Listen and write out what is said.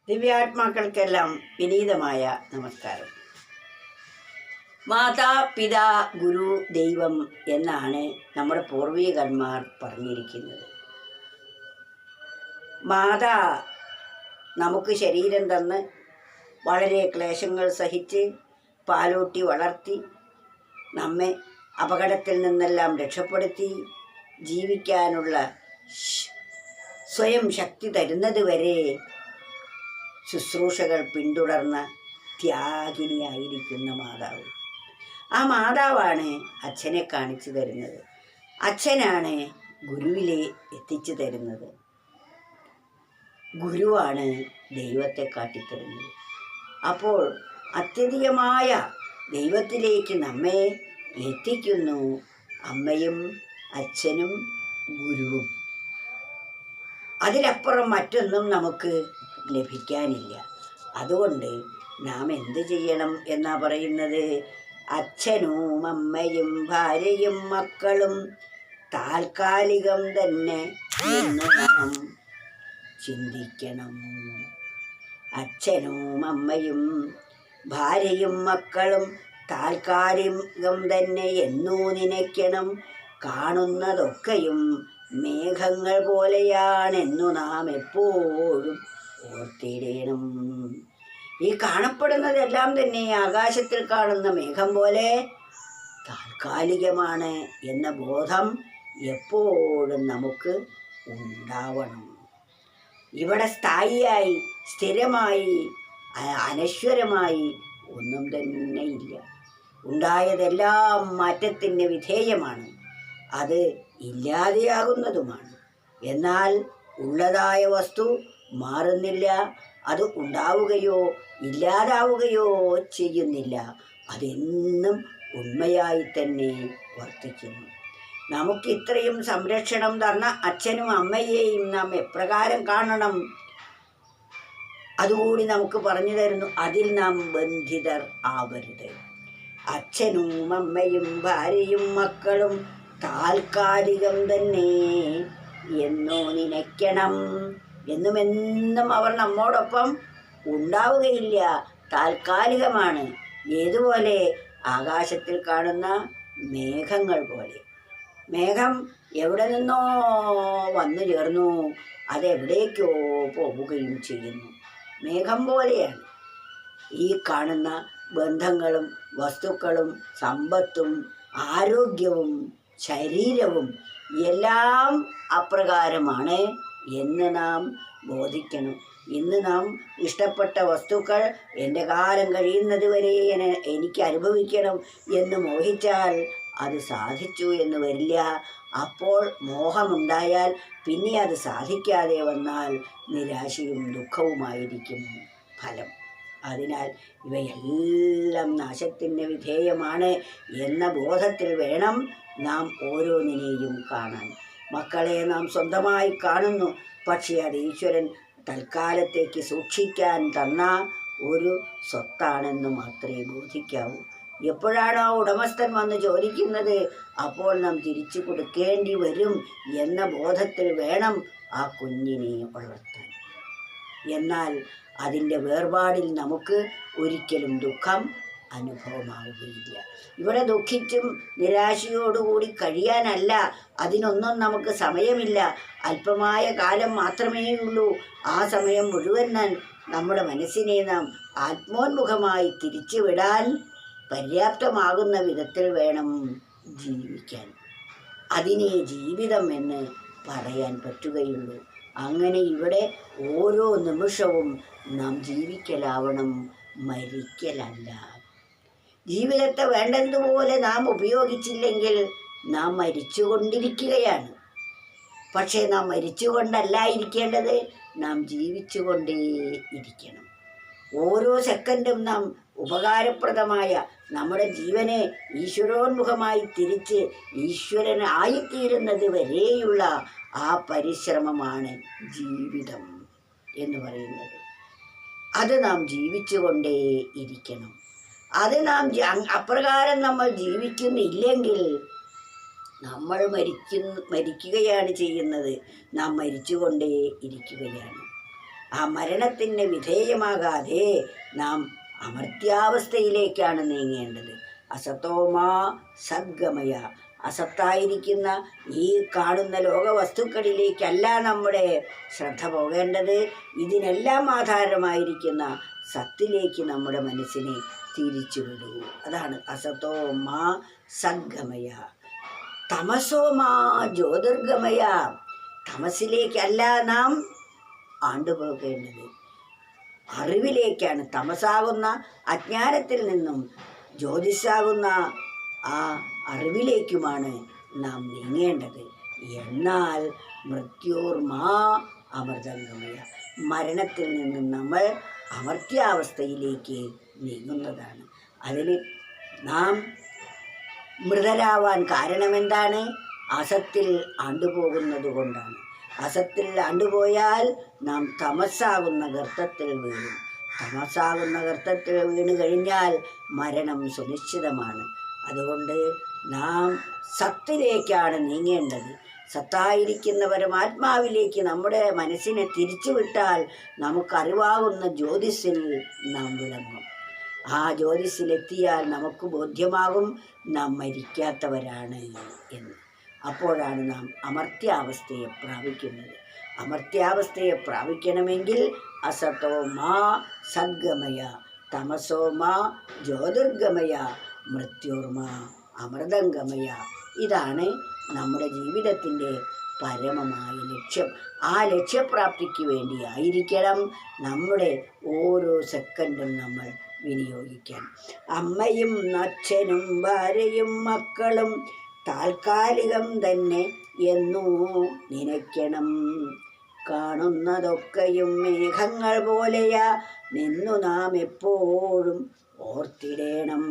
ദിവ്യാത്മാക്കൾക്കെല്ലാം വിനീതമായ നമസ്കാരം. മാതാ പിതാ ഗുരു ദൈവം എന്നാണ് നമ്മുടെ പൂർവികന്മാർ പറഞ്ഞിരിക്കുന്നത്. മാതാ നമുക്ക് ശരീരം തന്ന് വളരെ ക്ലേശങ്ങൾ സഹിച്ച് പാലൂട്ടി വളർത്തി നമ്മെ അപകടത്തിൽ നിന്നെല്ലാം രക്ഷപ്പെടുത്തി ജീവിക്കാനുള്ള സ്വയം ശക്തി തരുന്നത് വരെ ശുശ്രൂഷകൾ പിന്തുടർന്ന ത്യാഗിനിയായിരിക്കുന്ന മാതാവ്. ആ മാതാവാണ് അച്ഛനെ കാണിച്ചു തരുന്നത്. അച്ഛനാണ് ഗുരുവിലെ എത്തിച്ചു തരുന്നത്. ഗുരുവാണ് ദൈവത്തെ കാട്ടിത്തരുന്നത്. അപ്പോൾ അത്യധികമായ ദൈവത്തിലേക്ക് നമ്മെ എത്തിക്കുന്നു അമ്മയും അച്ഛനും ഗുരുവും. അതിലപ്പുറം മറ്റൊന്നും നമുക്ക് ലഭിക്കാനില്ല. അതുകൊണ്ട് നാം എന്ത് ചെയ്യണം എന്നാ പറയുന്നത്? അച്ഛനും അമ്മയും ഭാര്യയും മക്കളും താൽക്കാലികം തന്നെ എന്ന് നാം ചിന്തിക്കണം. അച്ഛനും അമ്മയും ഭാര്യയും മക്കളും താൽക്കാലികം തന്നെ എന്നു നനയ്ക്കണം. കാണുന്നതൊക്കെയും മേഘങ്ങൾ പോലെയാണെന്നു നാം എപ്പോഴും ഓർത്തിടണം. ഈ കാണപ്പെടുന്നതെല്ലാം തന്നെ ആകാശത്തിൽ കാണുന്ന മേഘം പോലെ താൽക്കാലികമാണ് എന്ന ബോധം എപ്പോഴും നമുക്ക് ഉണ്ടാവണം. ഇവിടെ സ്ഥായിയായി സ്ഥിരമായി അനശ്വരമായി ഒന്നും തന്നെ ഇല്ല. ഉണ്ടായതെല്ലാം മാറ്റത്തിന് വിധേയമാണ്. അത് ഇല്ലാതെയാകുന്നതുമാണ്. എന്നാൽ ഉള്ളതായ വസ്തു മാറുന്നില്ല. അത് ഉണ്ടാവുകയോ ഇല്ലാതാവുകയോ ചെയ്യുന്നില്ല. അതെന്നും ഉണ്മയായി തന്നെ വർത്തിക്കുന്നു. നമുക്ക് ഇത്രയും സംരക്ഷണം തന്ന അച്ഛനും അമ്മയെയും നാം എപ്രകാരം കാണണം അതുകൂടി നമുക്ക് പറഞ്ഞു തരുന്നു. അതിൽ നാം ബന്ധിതർ ആവരുത്. അച്ഛനും അമ്മയും ഭാര്യയും മക്കളും താൽക്കാലികം തന്നെ എന്നോ നനയ്ക്കണം. എന്നുമെന്നും അവർ നമ്മോടൊപ്പം ഉണ്ടാവുകയില്ല. താൽക്കാലികമാണ്. ഏതുപോലെ? ആകാശത്തിൽ കാണുന്ന മേഘങ്ങൾ പോലെ. മേഘം എവിടെ നിന്നോ വന്നു ചേർന്നു, അതെവിടേക്കോ പോവുകയും ചെയ്യുന്നു. മേഘം പോലെയാണ് ഈ കാണുന്ന ബന്ധങ്ങളും വസ്തുക്കളും സമ്പത്തും ആരോഗ്യവും ശരീരവും എല്ലാം അപ്രകാരമാണ് എന്ന് നാം ബോധിക്കണം. ഇന്ന് നാം ഇഷ്ടപ്പെട്ട വസ്തുക്കൾ എൻ്റെ കാലം കഴിയുന്നത് വരെ എനിക്ക് അനുഭവിക്കണം എന്ന് മോഹിച്ചാൽ അത് സാധിച്ചു എന്ന് വരില്ല. അപ്പോൾ മോഹമുണ്ടായാൽ പിന്നെ അത് സാധിക്കാതെ വന്നാൽ നിരാശയും ദുഃഖവുമായിരിക്കും ഫലം. അതിനാൽ ഇവയെല്ലാം നാശത്തിന് വിധേയമാണ് എന്ന ബോധത്തിൽ വേണം നാം ഓരോന്നിനെയും കാണാൻ. മക്കളെ നാം സ്വന്തമായി കാണുന്നു. പക്ഷേ അത് ഈശ്വരൻ തൽക്കാലത്തേക്ക് സൂക്ഷിക്കാൻ തന്ന ഒരു സ്വത്താണെന്ന് മാത്രമേ ബോധിക്കാവൂ. എപ്പോഴാണോ ഉടമസ്ഥൻ വന്ന് ചോദിക്കുന്നത് അപ്പോൾ നാം തിരിച്ചു കൊടുക്കേണ്ടി വരും എന്ന ബോധത്തിൽ വേണം ആ കുഞ്ഞിനെ വളർത്താൻ. എന്നാൽ അതിൻ്റെ വേർപാടിൽ നമുക്ക് ഒരിക്കലും ദുഃഖം അനുഭവമാവുകയില്ല. ഇവിടെ ദുഃഖിച്ചും നിരാശയോടുകൂടി കഴിയാനല്ല. അതിനൊന്നും നമുക്ക് സമയമില്ല. അല്പമായ കാലം മാത്രമേ ഉള്ളൂ. ആ സമയം മുഴുവൻ നമ്മുടെ മനസ്സിനെ നാം ആത്മോന്മുഖമായി തിരിച്ചുവിടാൻ പര്യാപ്തമാകുന്ന വിധത്തിൽ വേണം ജീവിക്കാൻ. അതിനെ ജീവിതം എന്ന് പറയാൻ പറ്റുകയുള്ളൂ. അങ്ങനെ ഇവിടെ ഓരോ നിമിഷവും നാം ജീവിക്കലാവണം, മരിക്കലല്ല. ജീവിതത്തെ വേണ്ടതുപോലെ നാം ഉപയോഗിച്ചില്ലെങ്കിൽ നാം മരിച്ചുകൊണ്ടിരിക്കുകയാണ്. പക്ഷേ നാം മരിച്ചുകൊണ്ടല്ല ഇരിക്കേണ്ടത്, നാം ജീവിച്ചുകൊണ്ടേ ഇരിക്കണം. ഓരോ സെക്കൻഡും നാം ഉപകാരപ്രദമായ നമ്മുടെ ജീവനെ ഈശ്വരോന്മുഖമായി തിരിച്ച് ഈശ്വരനായിത്തീരുന്നത് വരെയുള്ള ആ പരിശ്രമമാണ് ജീവിതം എന്ന് പറയുന്നത്. അത് നാം ജീവിച്ചുകൊണ്ടേ ഇരിക്കണം. അത് നാം അപ്രകാരം നമ്മൾ ജീവിക്കുന്നില്ലെങ്കിൽ നമ്മൾ മരിക്കുകയാണ് ചെയ്യുന്നത്. നാം മരിച്ചുകൊണ്ടേ ഇരിക്കുകയാണ്. ആ മരണത്തിന് വിധേയമാകാതെ നാം അമർത്യാവസ്ഥയിലേക്കാണ് നീങ്ങേണ്ടത്. അസതോമാ സദ്ഗമയ. അസത്തായിരിക്കുന്ന ഈ കാണുന്ന ലോകവസ്തുക്കളിലേക്കല്ല നമ്മുടെ ശ്രദ്ധ പോകേണ്ടത്. ഇതിനെല്ലാം ആധാരമായിരിക്കുന്ന സത്തിലേക്ക് നമ്മുടെ മനസ്സിനെ തിരിച്ചുവിടൂ. അതാണ് അസതോമാ സദ്ഗമയ. തമസോമാ ജ്യോതിർഗമയ. തമസിലേക്കല്ല നാം ആണ്ടുപോകേണ്ടത്, അറിവിലേക്കാണ്. തമസാകുന്ന അജ്ഞാനത്തിൽ നിന്നും ജ്യോതിസാകുന്ന ആ അറിവിലേക്കുമാണ് നാം നീങ്ങേണ്ടത്. എന്നാൽ മൃത്യോർമാ അമൃതംഗമയ. മരണത്തിൽ നിന്നും നമ്മൾ അമർത്യാവസ്ഥയിലേക്ക് നീങ്ങുന്നതാണ്. അതിന് നാം മൃതരാവാൻ കാരണമെന്താണ്? അസത്തിൽ ആണ്ടുപോകുന്നത് കൊണ്ടാണ്. അസത്തിൽ ആണ്ടുപോയാൽ നാം തമസാകുന്ന ഗർത്തത്തിൽ വീഴും. തമസാകുന്ന ഗർത്തത്തിൽ വീണ് കഴിഞ്ഞാൽ മരണം സുനിശ്ചിതമാണ്. അതുകൊണ്ട് നാം സത്തിലേക്കാണ് നീങ്ങേണ്ടത്. സത്തായിരിക്കുന്ന പരമാത്മാവിലേക്ക് നമ്മുടെ മനസ്സിനെ തിരിച്ചുവിട്ടാൽ നമുക്കറിവാകുന്ന ജ്യോതിസിൽ നാം വിളങ്ങും. ആ ജ്യോതിസിലെത്തിയാൽ നമുക്ക് ബോധ്യമാകും നാം മരിക്കാത്തവരാണ് എന്ന്. അപ്പോഴാണ് നാം അമർത്യാവസ്ഥയെ പ്രാപിക്കുന്നത്. അമർത്യാവസ്ഥയെ പ്രാപിക്കണമെങ്കിൽ അസതോമാ സദ്ഗമയ, തമസോമാ ജ്യോതിർഗമയ, മൃത്യോർമാ അമൃതംഗമയ. ഇതാണ് നമ്മുടെ ജീവിതത്തിൻ്റെ പരമമായ ലക്ഷ്യം. ആ ലക്ഷ്യപ്രാപ്തിക്ക് വേണ്ടിയായിരിക്കണം നമ്മുടെ ഓരോ സെക്കൻഡും നമ്മൾ വിനിയോഗിക്കാൻ. അമ്മയും അച്ഛനും ഭാര്യയും മക്കളും താൽക്കാലികം തന്നെ എന്നു നനയ്ക്കണം. കാണുന്നതൊക്കെയും മേഘങ്ങൾ പോലെയാ നിന്നു നാം എപ്പോഴും ഓർത്തിടേണം.